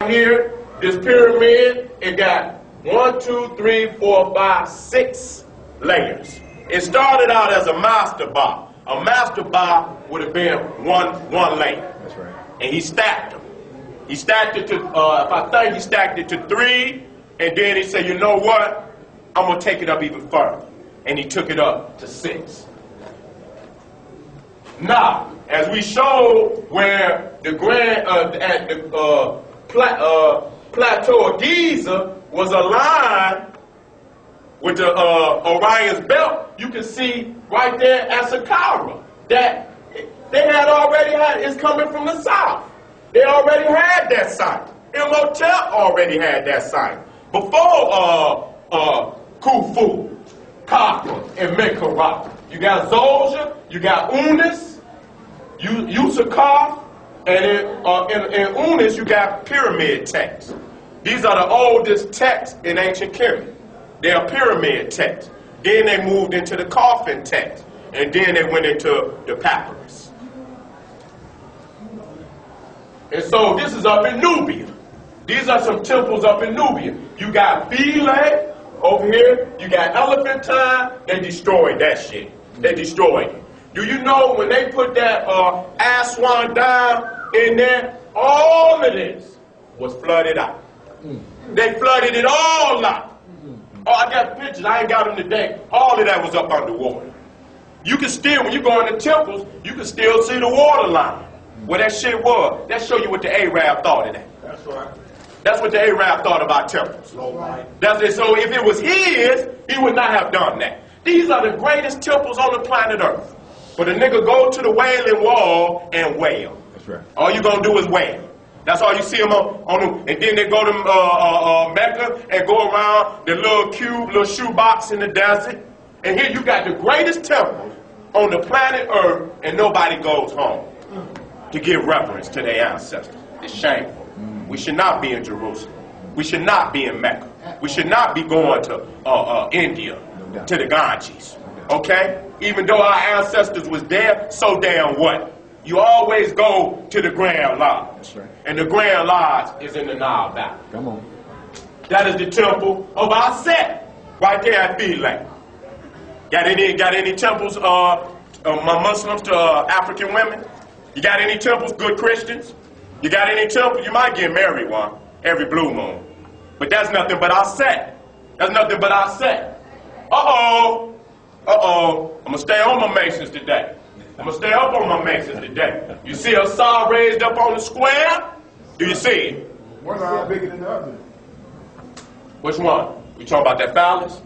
Here, this pyramid, it got 1, 2, 3, 4, 5, 6 layers. It started out as a master bar. A master bar would have been one layer. That's right. And he stacked them. He stacked it to, I think he stacked it to 3, and then he said, you know what? I'm going to take it up even further. And he took it up to 6. Now, as we showed where the at the plateau of Giza was aligned with the Orion's belt, you can see right there at Saqqara that they had already had, it's coming from the south. They already had that site. Hotep already had that site. Before Khufu, Khafre, and Menkaure. You got Zolja, you got Unis, Usakar, and in Unis you got pyramid texts. These are the oldest texts in ancient Kemet. They are pyramid texts. Then they moved into the coffin text, and then they went into the papyrus. And so this is up in Nubia. These are some temples up in Nubia. You got Philae over here. You got Elephantine. They destroyed that shit. They destroyed it. Do you know when they put that Aswan down in there, all of this was flooded out. They flooded it all out. Oh, I got pictures. I ain't got them today. All of that was up underwater. You can still, when you go in the temples, you can still see the water line. Where that shit was. That show you what the Arab thought of that. That's right. That's what the Arab thought about temples. Right. That's it. So if it was his, he would not have done that. These are the greatest temples on the planet Earth. But a nigga go to the Wailing Wall and wail. That's right. All you gonna do is wail. That's all you see them on them. And then they go to Mecca and go around the little cube, little shoebox in the desert. And here you got the greatest temple on the planet Earth, and nobody goes home to give reverence to their ancestors. It's shameful. We should not be in Jerusalem. We should not be in Mecca. We should not be going to India, to the Ganges. Okay? Even though our ancestors was there, so damn what? You always go to the Grand Lodge. Right. And the Grand Lodge is in the Nile Valley. Come on. That is the temple of our set, right there at Philae. Got any temples, Muslims to African women? You got any temples, good Christians? You got any temple? You might get married one every blue moon. But that's nothing but our set. That's nothing but our set. Uh-oh. Uh-oh. I'm going to stay on my Masons today. I'm going to stay up on my Masons today. You see a saw raised up on the square? Do you see it? One eye bigger than the other. Which one? We talking about that phallus?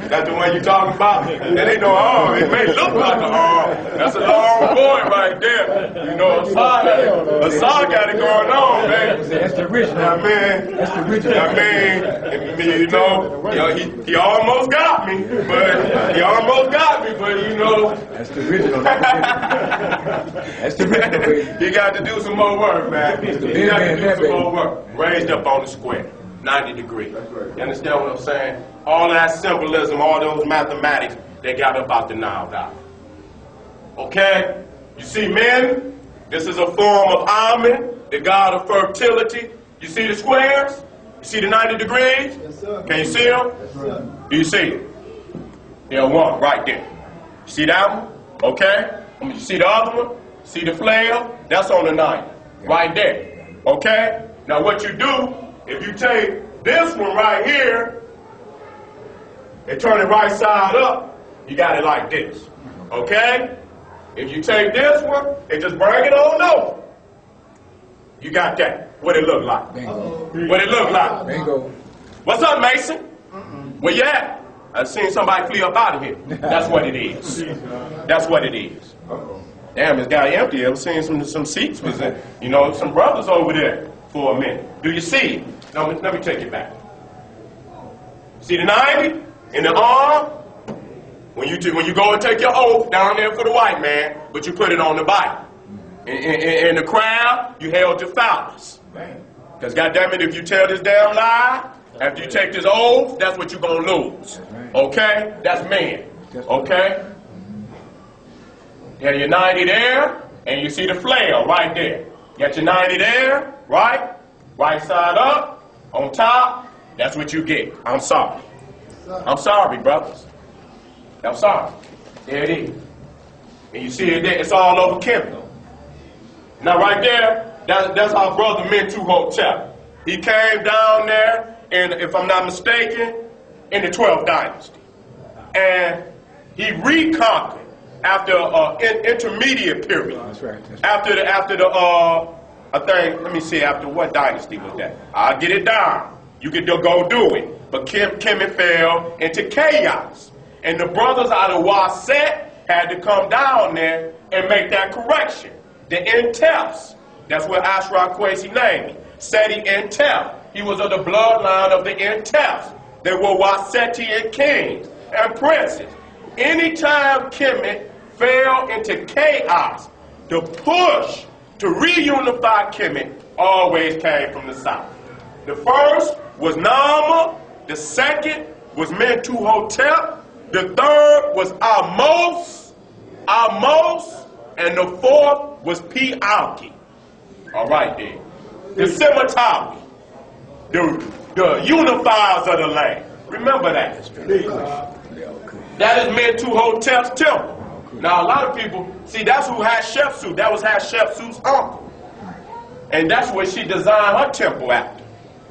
That's the one you talking about? That ain't no arm. It may look like an arm. That's a long boy right there. You know, Assad got it going on, man. That's the original. I mean, That's the original. I mean, you know, he almost got me, but you know. That's the original. That's the original. You got to do some more work, man. You got to do some more work. Raised up on the square, 90 degrees. You understand what I'm saying? All that symbolism, all those mathematics, they got up out the Nile Valley. Okay? You see men? This is a form of Amen, the god of fertility. You see the squares? You see the 90 degrees? Yes, sir. Can you see them? Yes, sir. Do you see it? There's one right there. You see that one? Okay? You see the other one? See the flail? That's on the 90. Right there. Okay? Now what you do, if you take this one right here and turn it right side up, you got it like this. Okay? If you take this one and just bring it on over, you got that. What it look like? Bingo. What it look like? Bingo. What's up, Mason? Where you at? I've seen somebody flee up out of here. That's what it is. That's what it is. Damn, it's got empty. I've seen some seats was in, you know, some brothers over there for a minute. Do you see it? Now, let me take it back. See the 90 in the arm? When you go and take your oath down there for the white man, but you put it on the Bible. In the crown, you held your phallus. Because goddamn it, if you tell this damn lie, after you take this oath, that's what you're going to lose. Okay? That's man. Okay? You have your 90 there, And you see the flail right there. Got your 90 there, right? Right side up, on top. That's what you get. I'm sorry. I'm sorry, brothers. I'm sorry. There it is. And you see it there, it's all over Kemet. Now right there, that's our brother Mentu Hotep. He came down there, and if I'm not mistaken, in the 12th dynasty. And he reconquered after an intermediate period. That's right. After the I think, let me see, after what dynasty was that? I'll get it down. You can go do it. But Kemet fell into chaos. And the brothers out of Waset had to come down there and make that correction. The Inteps, that's what Ashra Kwesi named him. Seti Intep. He was of the bloodline of the Inteps. They were Wasetian kings and princes. Anytime Kemet fell into chaos, the push to reunify Kemet always came from the south. The first was Nama, the second was Mentu Hotep, the third was Amos, and the fourth was Pialki. All right then. The Semitawi, the unifiers of the land. Remember that. That is Mentu Hotep's temple. Now a lot of people, see, that's who Hatshepsut, that was Hatshepsut's uncle. And that's where she designed her temple after.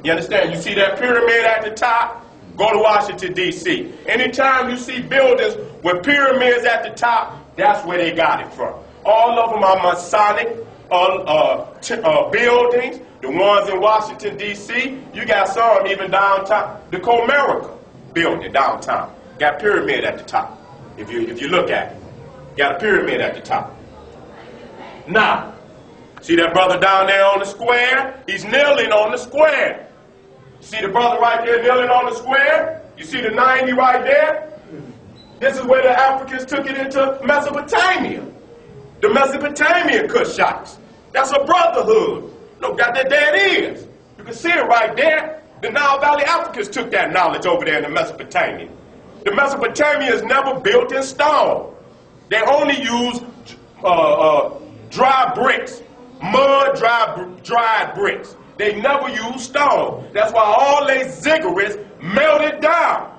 You understand? You see that pyramid at the top? Go to Washington, D.C. Anytime you see buildings with pyramids at the top, that's where they got it from. All of them are Masonic buildings. The ones in Washington, D.C., you got some even downtown. The Comerica building downtown got pyramid at the top. If you look at it, got a pyramid at the top. Now, see that brother down there on the square? He's kneeling on the square. See the brother right there kneeling on the square? You see the 90 right there? This is where the Africans took it into Mesopotamia. The Mesopotamian Kushites. That's a brotherhood. Look, there it is. You can see it right there. The Nile Valley Africans took that knowledge over there in the Mesopotamia. The Mesopotamians never built in stone. They only used dry bricks, mud dried bricks. They never used stone. That's why all their ziggurats melted down.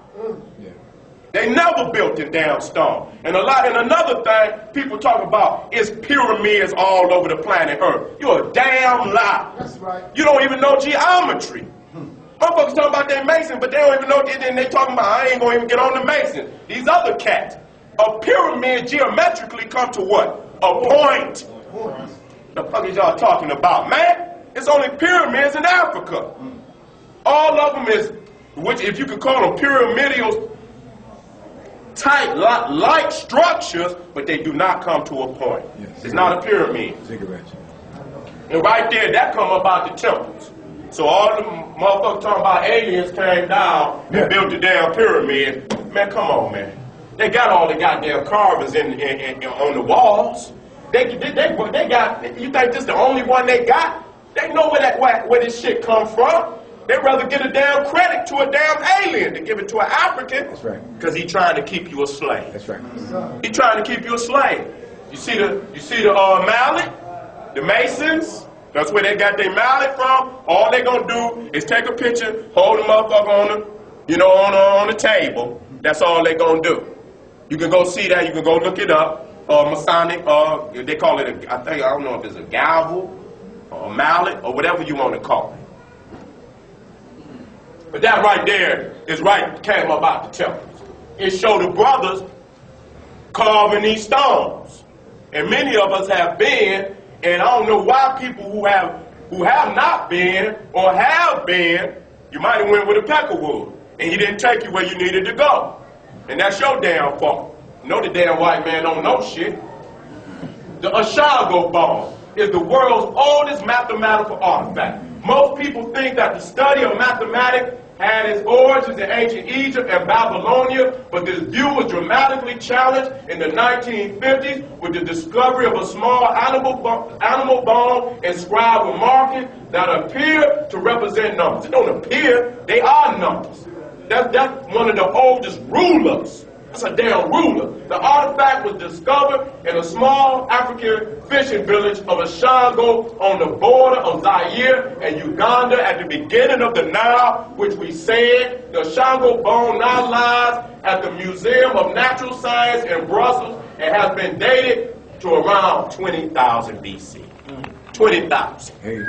They never built in damn stone. And another thing people talk about is pyramids all over the planet Earth. You're a damn lie. That's right. You don't even know geometry. Motherfuckers talking about they Masons, but they don't even know. Then they talking about, I ain't gonna even get on the Masons. These other cats. A pyramid geometrically come to what? A point. The fuck is y'all talking about, man? It's only pyramids in Africa. All of them is, which if you could call them pyramidal type like structures, but they do not come to a point. Yes, it's not a pyramid. And right there, that come about the temples. So all the motherfuckers talking about aliens came down and built the damn pyramid. Man, come on, man. They got all the goddamn carvings on the walls. They got, you think this the only one they got? They know where this shit come from. They'd rather get a damn credit to a damn alien than give it to an African. That's right. Because he's trying to keep you a slave. That's right. He's trying to keep you a slave. You see the mallet? The Masons? That's where they got their mallet from. All they gonna do is take a picture, hold the motherfucker on the table. That's all they gonna do. You can go see that. You can go look it up. Masonic, they call it I don't know if it's a gavel or a mallet or whatever you want to call it. But that right there is came about the temples. It showed the brothers carving these stones. And many of us have been, and I don't know why people who have not been or have been, you might have went with a peckerwood and he didn't take you where you needed to go. And that's your damn fault. You know the damn white man don't know shit. The Ashago bone is the world's oldest mathematical artifact. Most people think that the study of mathematics had its origins in ancient Egypt and Babylonia, but this view was dramatically challenged in the 1950s with the discovery of a small animal bone inscribed with markings that appear to represent numbers. It don't appear, they are numbers. That's one of the oldest rulers That's a damn ruler. The artifact was discovered in a small African fishing village of Ashango on the border of Zaire and Uganda at the beginning of the Nile, which we said the Ashango bone now lies at the Museum of Natural Science in Brussels and has been dated to around 20,000 BC. 20,000. Hey.